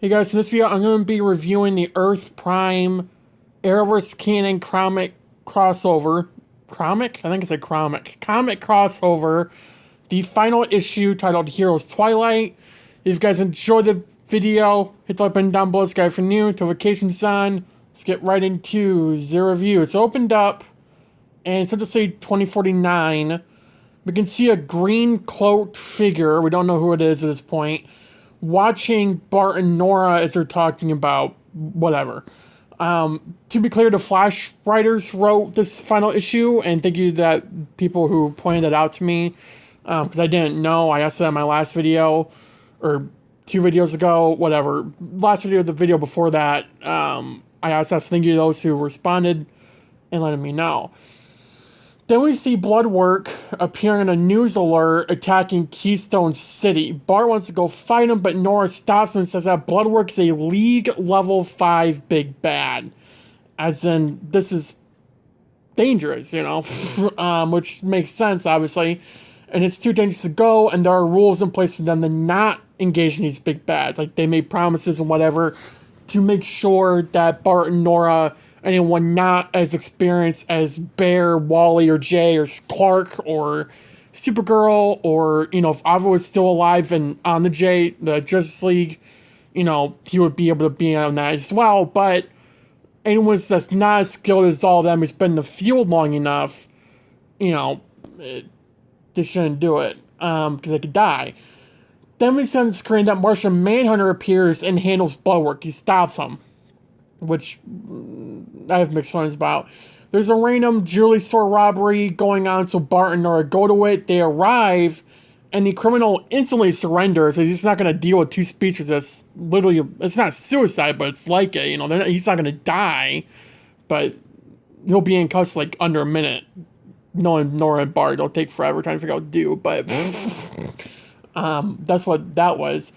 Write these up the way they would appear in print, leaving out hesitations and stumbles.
Hey guys, in this video I'm going to be reviewing the Earth Prime Arrowverse canon comic crossover. Comic? I think it's a comic. Comic crossover. The final issue titled Heroes Twilight. If you guys enjoyed the video, hit the like button down below. Subscribe for new. Notifications on. Let's get right into the review. It's opened up, and it's set to say 2049. We can see a green cloaked figure. We don't know who it is at this point. Watching Bart and Nora as they're talking about whatever. To be clear, the Flash writers wrote this final issue, and thank you to that people who pointed that out to me, because I didn't know. I asked that in my last video, or 2 videos ago, whatever. Last video, the video before that, I asked that, so thank you to those who responded and letting me know. Then we see Bloodwork appearing in a news alert attacking Keystone City. Bart wants to go fight him, but Nora stops him and says that Bloodwork is a League Level 5 big bad. As in, this is dangerous, you know, which makes sense, obviously. And it's too dangerous to go, and there are rules in place for them to not engage in these big bads. Like, they made promises and whatever to make sure that Bart and Nora, anyone not as experienced as Bear, Wally, or Jay, or Clark, or Supergirl, or, you know, if Ava was still alive and on the Justice League, you know, he would be able to be on that as well. But anyone that's not as skilled as all of them, who's been in the field long enough, you know, they shouldn't do it, because they could die. Then we see on the screen that Martian Manhunter appears and handles Bloodwork. He stops him, which I have mixed feelings about. There's a random jewelry store robbery going on, so Bart and Nora go to it. They arrive, and the criminal instantly surrenders. He's not going to deal with 2 speeches. That's literally, it's not suicide, but it's like it. You know, he's not going to die, but he'll be in cuffs like under a minute. Knowing Nora and Bart, it'll take forever trying to figure out what to do, but that's what that was.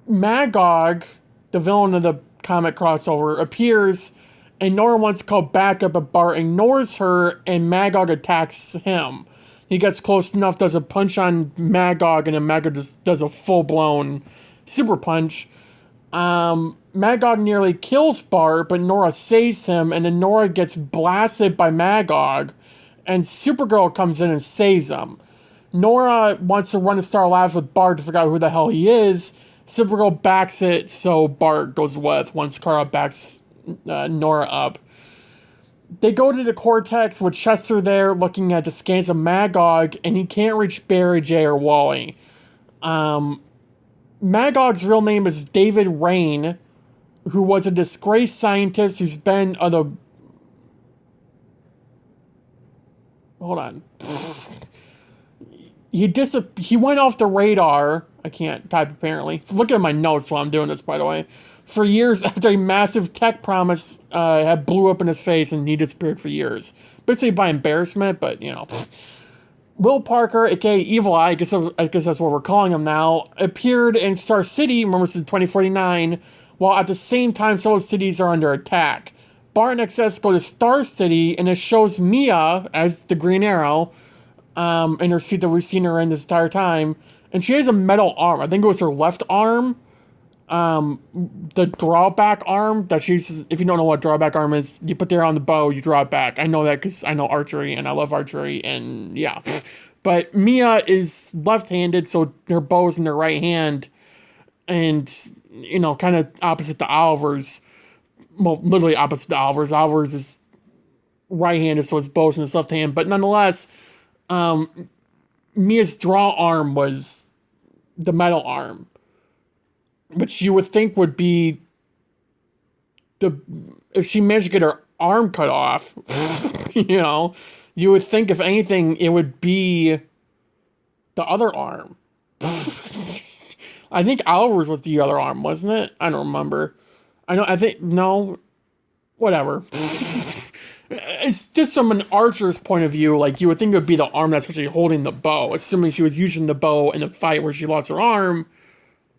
Magog, the villain of the comic crossover, appears, and Nora wants to call backup, but Bart ignores her, and Magog attacks him. He gets close enough, does a punch on Magog, and then Magog just does a full-blown super punch. Magog nearly kills Bart, but Nora saves him, and then Nora gets blasted by Magog, and Supergirl comes in and saves him. Nora wants to run to Star Labs with Bart to figure out who the hell he is. Supergirl backs it, so Bart goes with once Kara backs Nora up. They go to the Cortex with Chester there looking at the scans of Magog, and he can't reach Barry, Jay, or Wally. Magog's real name is David Rain, who was a disgraced scientist who's been on the... Hold on. He went off the radar. I can't type, apparently. Look at my notes while I'm doing this, by the way. For years after a massive tech promise had blew up in his face, and he disappeared for years. Basically by embarrassment, but, you know. Will Parker, aka Evil Eye, I guess that's what we're calling him now, appeared in Star City, remember this is 2049, while at the same time several cities are under attack. Bart and XS go to Star City, and it shows Mia as the Green Arrow, in her suit that we've seen her in this entire time, and she has a metal arm. I think it was her left arm, the drawback arm that she uses. If you don't know what drawback arm is, you put there on the bow, you draw it back. I know that because I know archery, and I love archery, and yeah. But Mia is left-handed, so her bow's in her right hand, and, you know, kind of opposite to Oliver's. Well, literally opposite to Oliver's. Oliver's is right-handed, so his bow's in his left hand. But nonetheless, Mia's draw arm was the metal arm, which you would think would be if she managed to get her arm cut off, you know, you would think if anything it would be the other arm. I think Oliver's was the other arm, wasn't it? I don't remember. No, whatever. It's just from an archer's point of view, like, you would think it would be the arm that's actually holding the bow. Assuming she was using the bow in a fight where she lost her arm,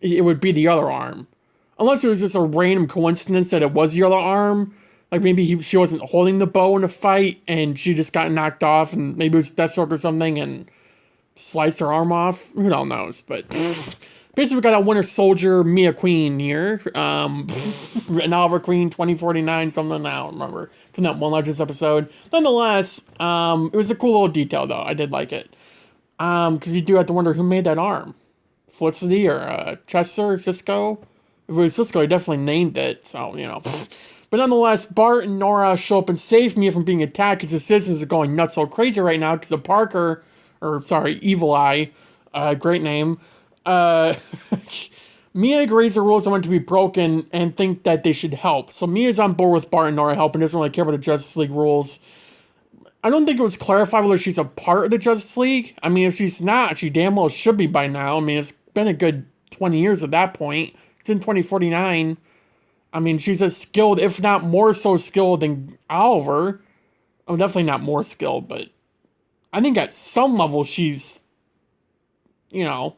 it would be the other arm. Unless it was just a random coincidence that it was the other arm. Like, maybe she wasn't holding the bow in a fight, and she just got knocked off, and maybe it was Deathstroke or something, and slice her arm off. Who the knows? But basically, we got a Winter Soldier Mia Queen here. An Oliver Queen 2049, something I don't remember from that One Legends episode. Nonetheless, it was a cool little detail though. I did like it. Because you do have to wonder who made that arm. Felicity or Chester, Cisco. If it was Cisco, he definitely named it. So, you know. But nonetheless, Bart and Nora show up and save Mia from being attacked because the citizens are going nuts so crazy right now because of Parker, Evil Eye, great name. Mia agrees the rules are meant to be broken and think that they should help. So Mia's on board with Bart and Nora helping, doesn't really care about the Justice League rules. I don't think it was clarified whether she's a part of the Justice League. I mean, if she's not, she damn well should be by now. I mean, it's been a good 20 years at that point. It's in 2049. I mean, she's as skilled, if not more so skilled than Oliver. Oh, definitely not more skilled, but I think at some level she's, you know,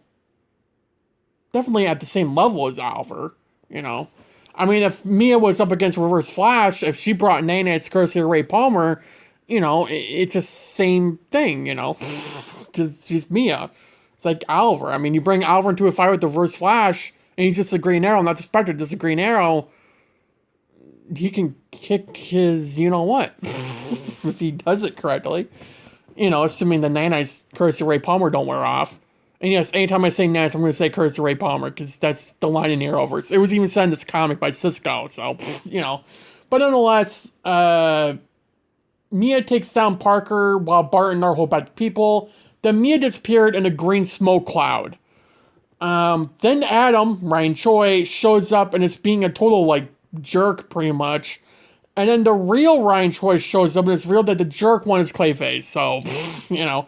definitely at the same level as Oliver, you know. I mean, if Mia was up against Reverse Flash, if she brought Nana's Curse to Ray Palmer, you know, it's the same thing, you know, because she's Mia. It's like Oliver. I mean, you bring Oliver into a fight with the Reverse Flash, and he's just a Green Arrow, not the Spectre, just a Green Arrow. He can kick his, you know what, if he does it correctly. You know, assuming the Nanites Curse of Ray Palmer don't wear off. And yes, anytime I say Nanites, I'm going to say Curse of Ray Palmer, because that's the line in Arrowverse. It was even said in this comic by Cisco, so, you know. But nonetheless, Mia takes down Parker while Bart and Nora hold back the people. Then Mia disappeared in a green smoke cloud. Then Adam, Ryan Choi, shows up and is being a total, like, jerk, pretty much. And then the real Ryan Choi shows up and it's revealed that the jerk one is Clayface. So, you know.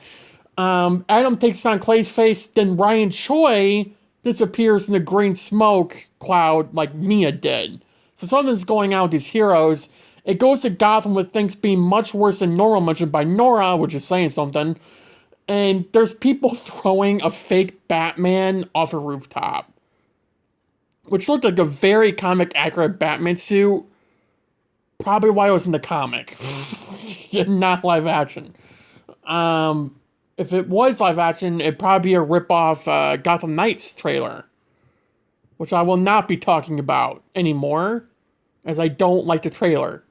Adam takes down Clayface, then Ryan Choi disappears in the green smoke cloud like Mia did. So something's going on with these heroes. It goes to Gotham with things being much worse than normal, mentioned by Nora, which is saying something. And there's people throwing a fake Batman off a rooftop, which looked like a very comic-accurate Batman suit. Probably why it was in the comic. Not live action. If it was live action, it'd probably be a rip-off Gotham Knights trailer, which I will not be talking about anymore, as I don't like the trailer.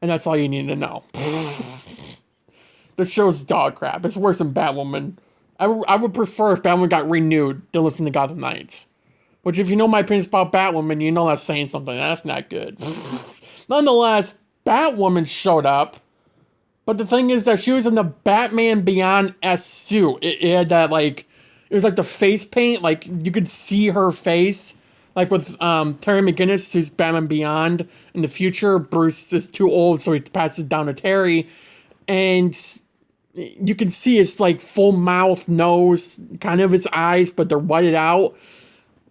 And that's all you need to know. The show's dog crap. It's worse than Batwoman. I would prefer if Batwoman got renewed than listen to Gotham Knights. Which, if you know my opinions about Batwoman, you know that's saying something. That's not good. Nonetheless, Batwoman showed up. But the thing is that she was in the Batman Beyond-esque suit. It had that, like... It was like the face paint. Like, you could see her face. Like with Terry McGinnis, who's Batman Beyond. In the future, Bruce is too old, so he passes it down to Terry. And you can see his, like, full mouth, nose, kind of his eyes, but they're whited out.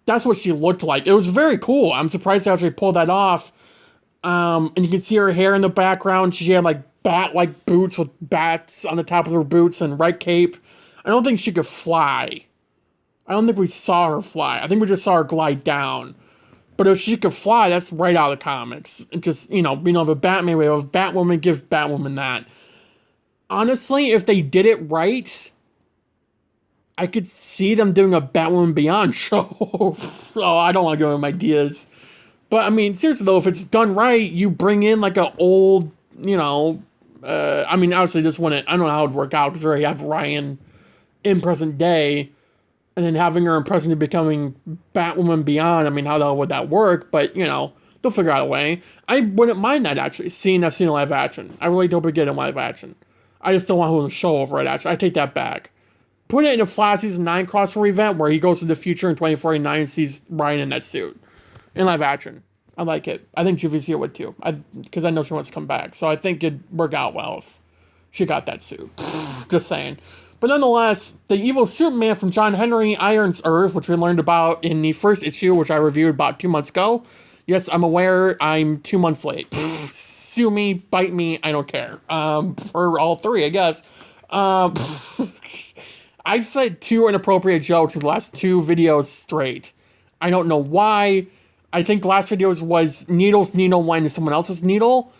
That's what she looked like. It was very cool. I'm surprised they actually pulled that off. And you can see her hair in the background. She had, like, bat-like boots with bats on the top of her boots and red cape. I don't think she could fly. I don't think we saw her fly. I think we just saw her glide down. But if she could fly, that's right out of the comics. And just, you know, the Batman way of Batwoman, give Batwoman that. Honestly, if they did it right, I could see them doing a Batwoman Beyond show. Oh, I don't want to go into ideas. But, I mean, seriously, though, if it's done right, you bring in, like, an old, you know... I mean, obviously, this wouldn't... I don't know how it would work out, because we already have Ryan in present day, and then having her in present day becoming Batwoman Beyond. I mean, how the hell would that work? But, you know, they'll figure out a way. I wouldn't mind that, actually, seeing that scene in live action. I really don't get in live action. I just don't want her to show over it, actually. I take that back. Put it in a Flash Season 9 crossover event where he goes to the future in 2049 and sees Ryan in that suit. In live action. I like it. I think GVC would too. Because I know she wants to come back. So I think it'd work out well if she got that suit. Just saying. But nonetheless, the evil Superman from John Henry Irons Earth, which we learned about in the first issue, which I reviewed about 2 months ago. Yes, I'm aware I'm 2 months late. Sue me, bite me, I don't care. For all three, I guess. I've said 2 inappropriate jokes in the last 2 videos straight. I don't know why. I think the last video was Needle's needle went into someone else's needle.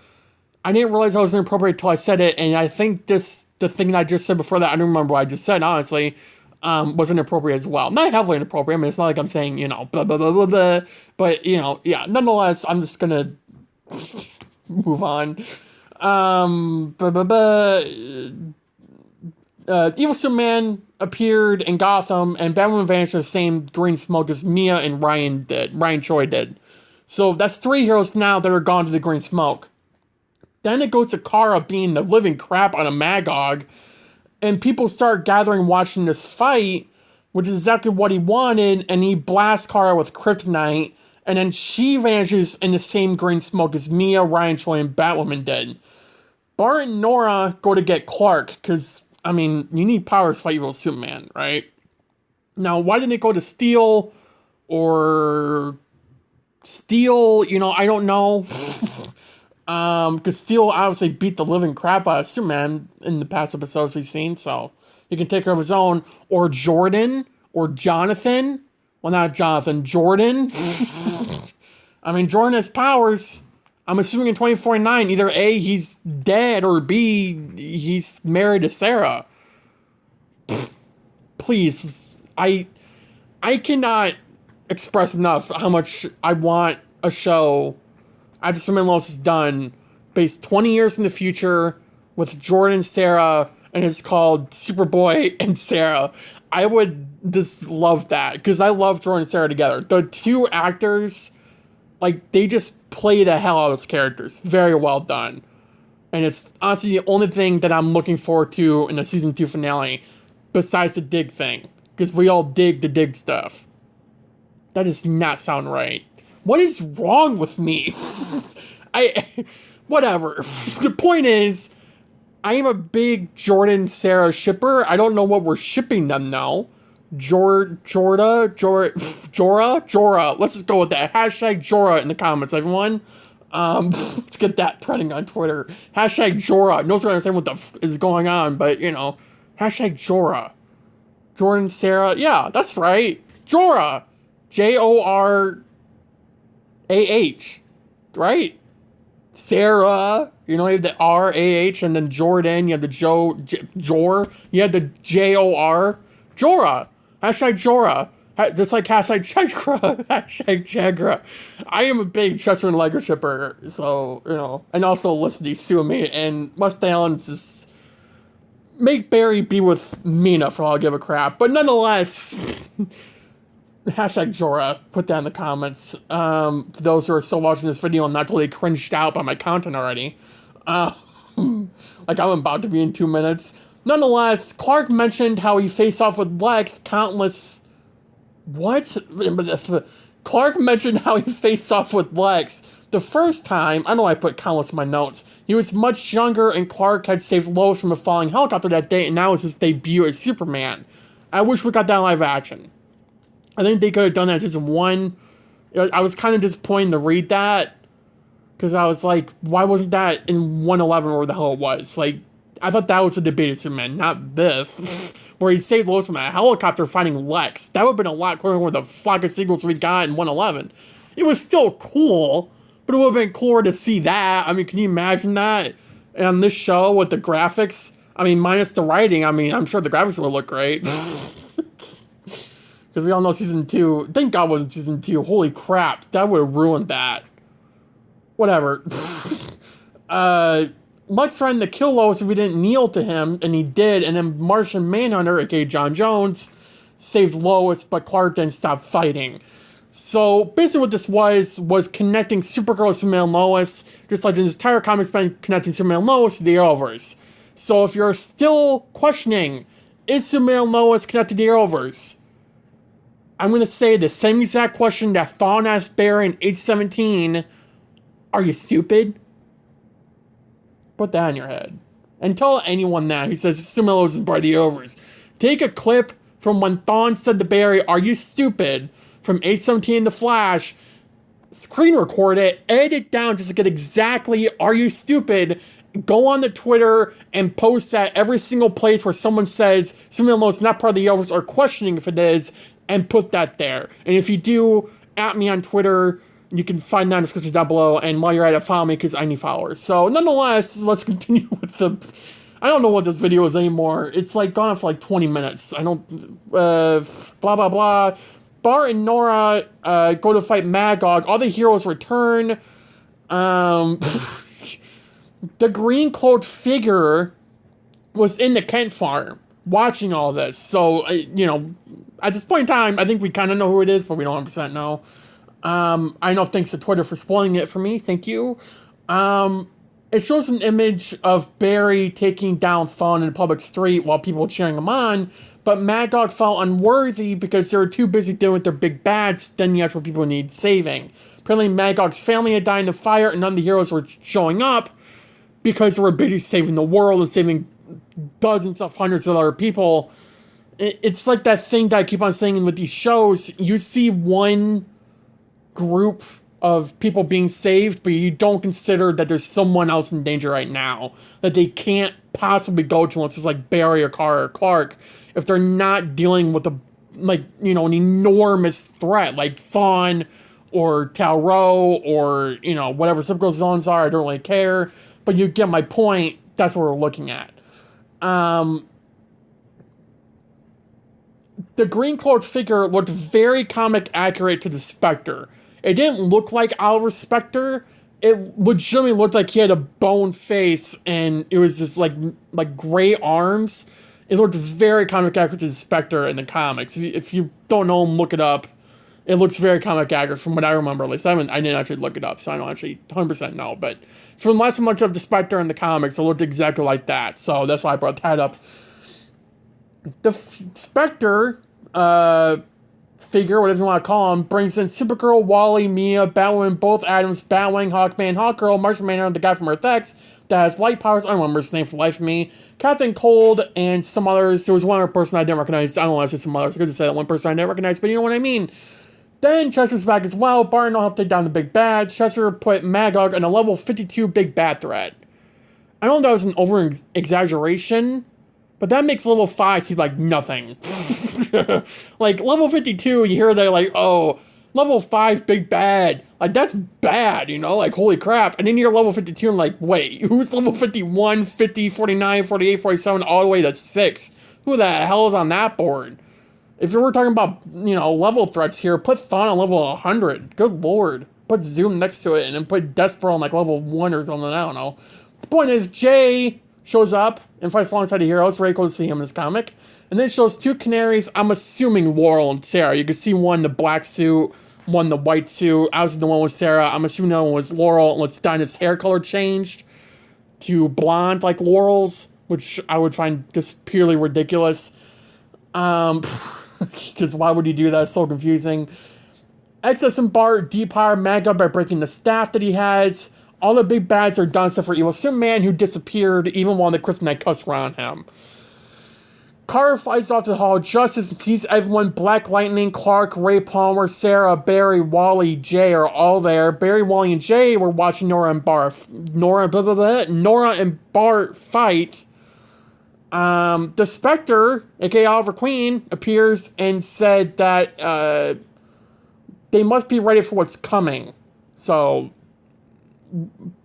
I didn't realize I was inappropriate until I said it, and I think the thing that I just said before that, I don't remember what I just said, honestly, was inappropriate as well. Not heavily inappropriate. I mean, it's not like I'm saying, blah, blah, blah, blah, blah. But, yeah, nonetheless, I'm just gonna move on. Evil Superman appeared in Gotham, and Batwoman vanished in the same green smoke as Mia and Ryan Choi did. So that's 3 heroes now that are gone to the green smoke. Then it goes to Kara being the living crap on a Magog, and people start gathering watching this fight, which is exactly what he wanted, and he blasts Kara with kryptonite, and then she vanishes in the same green smoke as Mia, Ryan Choi, and Batwoman did. Bart and Nora go to get Clark, because, I mean, you need powers to fight evil Superman, right? Now, why didn't they go to Steel, or Steel, I don't know. Because Steel obviously beat the living crap out of Superman in the past episodes we've seen, so he can take care of his own. Or Jordan, or Jonathan. Well, not Jonathan, Jordan. I mean, Jordan has powers. I'm assuming in 2049, either A, he's dead, or B, he's married to Sarah. Please, I cannot express enough how much I want a show after Superman Lois is done, based 20 years in the future, with Jordan and Sarah, and it's called Superboy and Sarah. I would just love that, because I love Jordan and Sarah together. The 2 actors, they just play the hell out of those characters. Very well done. And it's honestly the only thing that I'm looking forward to in the season 2 finale, besides the dig thing, because we all dig the dig stuff. That does not sound right. What is wrong with me? Whatever. The point is, I am a big Jordan-Sarah shipper. I don't know what we're shipping them now. Jorah. Let's just go with that. Hashtag Jorah in the comments, everyone. Let's get that trending on Twitter. Hashtag Jorah. No one's gonna understand what the is going on, but, hashtag Jorah. Jordan, Sarah. Yeah, that's right. Jorah. Jorah. Right? Sarah, you have the R-A-H, and then Jordan, you have the Jor, you have the J-O-R, Jorah, hashtag Jorah, just like hashtag Chegra, hashtag Chegra. I am a big Chester and Legger shipper, so, and also Felicity sue me, and West Allen's is, make Barry be with Meena for all I give a crap, but nonetheless, hashtag Jorah, put that in the comments. For those who are still watching this video and not totally cringed out by my content already. Like I'm about to be in 2 minutes. Nonetheless, Clark mentioned how he faced off with Lex countless... What? Clark mentioned how he faced off with Lex the first time... I know I put countless in my notes. He was much younger, and Clark had saved Lois from a falling helicopter that day, and now it's his debut as Superman. I wish we got that in live action. I think they could have done that in season 1. I was kind of disappointed to read that, because I was like, why wasn't that in 111 or where the hell it was? I thought that was the debut of Superman, not this, where he saved Lois from a helicopter fighting Lex. That would have been a lot cooler than the flock of sequels we got in 111. It was still cool, but it would have been cooler to see that. I mean, can you imagine that? And on this show with the graphics, I mean, minus the writing, I mean, I'm sure the graphics would look great. Because we all know season 2, thank God it wasn't season 2, holy crap, that would have ruined that. Whatever. Lex threatened to kill Lois if he didn't kneel to him, and he did, and then Martian Manhunter, aka John Jones, saved Lois, but Clark didn't stop fighting. So, basically what this was connecting Supergirl to Superman and Lois, just like this entire comic been connecting Superman and Lois to the Arrowverse. So if you're still questioning, is Superman and Lois connected to the Arrowverse? I'm going to say the same exact question that Thawne asked Barry in 817. Are you stupid? Put that in your head. And tell anyone that. He says, Superman and Lois is part of the Arrowverse. Take a clip from when Thawne said to Barry, are you stupid? From 817 The Flash. Screen record it. Edit it down just to get exactly, are you stupid? Go on the Twitter and post at every single place where someone says Superman and Lois is not part of the Arrowverse or questioning if it is, and put that there. And if you do, at me on Twitter. You can find that in the description down below. And while you're at it, follow me because I need followers. So, nonetheless, let's continue with the I don't know what this video is anymore. It's like gone on for like 20 minutes. I don't, blah, blah, blah. Bart and Nora, go to fight Magog. All the heroes return. The green-cloaked figure was in the Kent farm watching all this. So, you know, at this point in time, I think we kind of know who it is, but we don't 100% know. I know, thanks to Twitter for spoiling it for me. Thank you. It shows an image of Barry taking down Thawne in a public street while people were cheering him on, but Magog felt unworthy because they were too busy dealing with their big bads than the actual people who need saving. Apparently, Magog's family had died in the fire, and none of the heroes were showing up because they were busy saving the world and saving dozens of hundreds of other people. It's like that thing that I keep on saying with these shows. You see one group of people being saved, but you don't consider that there's someone else in danger right now that they can't possibly go to unless it's like Barry or Carr or Clark, if they're not dealing with an enormous threat like Thawne or Talro or, you know, whatever Supergirl's villains are. I don't really care, but you get my point. That's what we're looking at. The green-cloaked figure looked very comic accurate to the Spectre. It didn't look like Oliver's Spectre. It legitimately looked like he had a bone face and it was just like gray arms. It looked very comic accurate to the Spectre in the comics. If you don't know him, look it up. It looks very comic accurate from what I remember, at least. I didn't actually look it up, so I don't actually 100% know. But from last much of the Spectre in the comics, it looked exactly like that. So that's why I brought that up. The Spectre, figure, whatever you want to call him, brings in Supergirl, Wally, Meena, Batwoman, both Adams, Batwing, Hawkman, Hawkgirl, Martian Manhunter, the guy from Earth X that has light powers. I don't remember his name for the life of me. Captain Cold, and some others. There was one other person I didn't recognize. I don't know, I said some others. I could have said that one person I didn't recognize, but you know what I mean. Then Chester's back as well. Barton will help take down the big bads. Chester put Magog on a level 52 big bad threat. I know that was an over-exaggeration, but that makes level 5 seem like nothing. Like, level 52, you hear that, like, oh, level 5 big bad. Like, that's bad, you know? Like, holy crap. And then you're level 52 and like, wait, who's level 51, 50, 49, 48, 47, all the way to 6? Who the hell is on that board? If you were talking about, you know, level threats here, put Thawne on level 100. Good lord. Put Zoom next to it and then put Despero on, like, level 1 or something. I don't know. The point is, Jay shows up and fights alongside the heroes. Very cool to see him in this comic. And then it shows two canaries. I'm assuming Laurel and Sarah. You can see one in the black suit, one in the white suit. I was the one with Sarah. I'm assuming the other one was Laurel. Unless Dinah's hair color changed to blonde like Laurel's, which I would find just purely ridiculous. Because why would he do that? It's so confusing. Excess and Bart depower Magog by breaking the staff that he has. All the big bads are done except for Evil Superman, who disappeared even while the Kryptonite cuffs were on him. Carter flies off to the Hall of Justice and sees everyone. Black Lightning, Clark, Ray Palmer, Sarah, Barry, Wally, Jay are all there. Barry, Wally, and Jay were watching Nora and Bart fight. The Spectre, aka Oliver Queen, appears and said that they must be ready for what's coming. So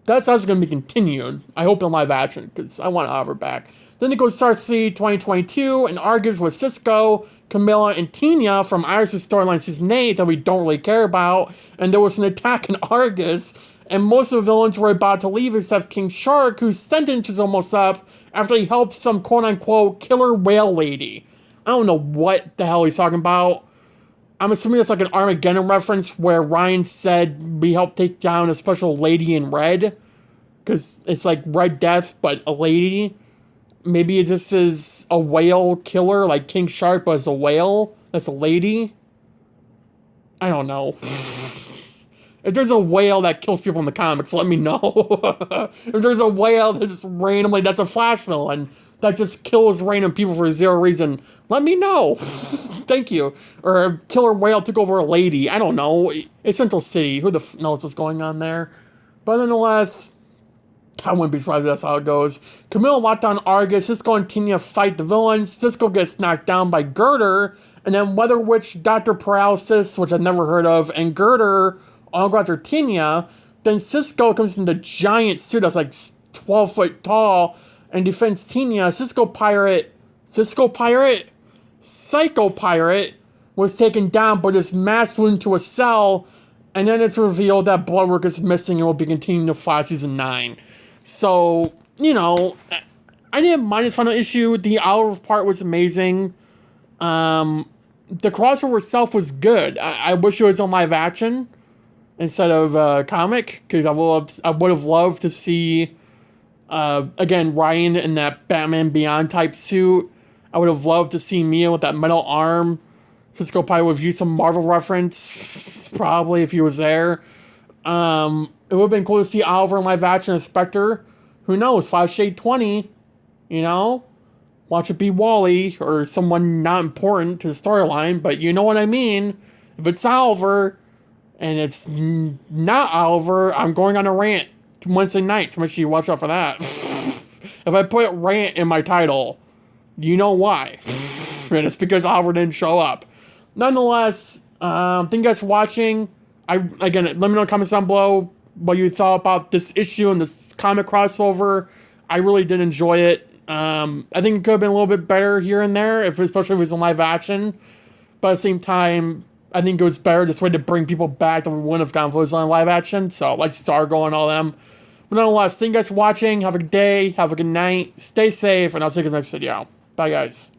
that's going to be continued. I hope in live action, because I want Oliver back. Then it goes Starseed 2022 and argues with Cisco, Camilla, and Tina from Iris' storyline season 8 that we don't really care about. And there was an attack in Argus, and most of the villains were about to leave except King Shark, whose sentence is almost up after he helped some quote-unquote killer whale lady. I don't know what the hell he's talking about. I'm assuming it's like an Armageddon reference where Ryan said we helped take down a special lady in red. Because it's like Red Death, but a lady. Maybe this is a whale killer, like King Shark, but it's a whale. That's a lady. I don't know. If there's a whale that kills people in the comics, let me know. If there's a whale that just randomly, that's a Flash villain, that just kills random people for zero reason, let me know. Thank you. Or a killer whale took over a lady. I don't know. It's Central City. Who the knows what's going on there? But nonetheless, I wouldn't be surprised if that's how it goes. Camille locked down Argus. Cisco and Tina fight the villains. Cisco gets knocked down by Girder. And then Weather Witch, Dr. Paralysis, which I've never heard of, and Girder all go after Tina. Then Cisco comes in the giant suit that's like 12 foot tall. And defends Tina, Cisco Pirate, Psycho Pirate was taken down but is masked into a cell, and then it's revealed that Bloodwork is missing and will be continuing to Flash Season 9. So, you know, I didn't mind this final issue. The Oliver part was amazing. The crossover itself was good. I wish it was on live action instead of comic, because I would have loved to see, again, Ryan in that Batman Beyond type suit. I would have loved to see Mia with that metal arm. Cisco probably would have used some Marvel reference, probably, if he was there. It would have been cool to see Oliver in live action as Spectre. Who knows? 5 Shade 20, you know? Watch it be Wally or someone not important to the storyline, but you know what I mean. If it's Oliver and it's not Oliver, I'm going on a rant Wednesday night, so make sure you watch out for that. If I put rant in my title, you know why. And it's because Oliver didn't show up. Nonetheless, thank you guys for watching. Again, let me know in the comments down below what you thought about this issue and this comic crossover. I really did enjoy it. I think it could have been a little bit better here and there, especially if it was in live action. But at the same time, I think it was better this way to bring people back that we wouldn't have gotten if it was on live action. So, like Stargirl and all them. But nonetheless, thank you guys for watching. Have a good day. Have a good night. Stay safe. And I'll see you guys next video. Bye, guys.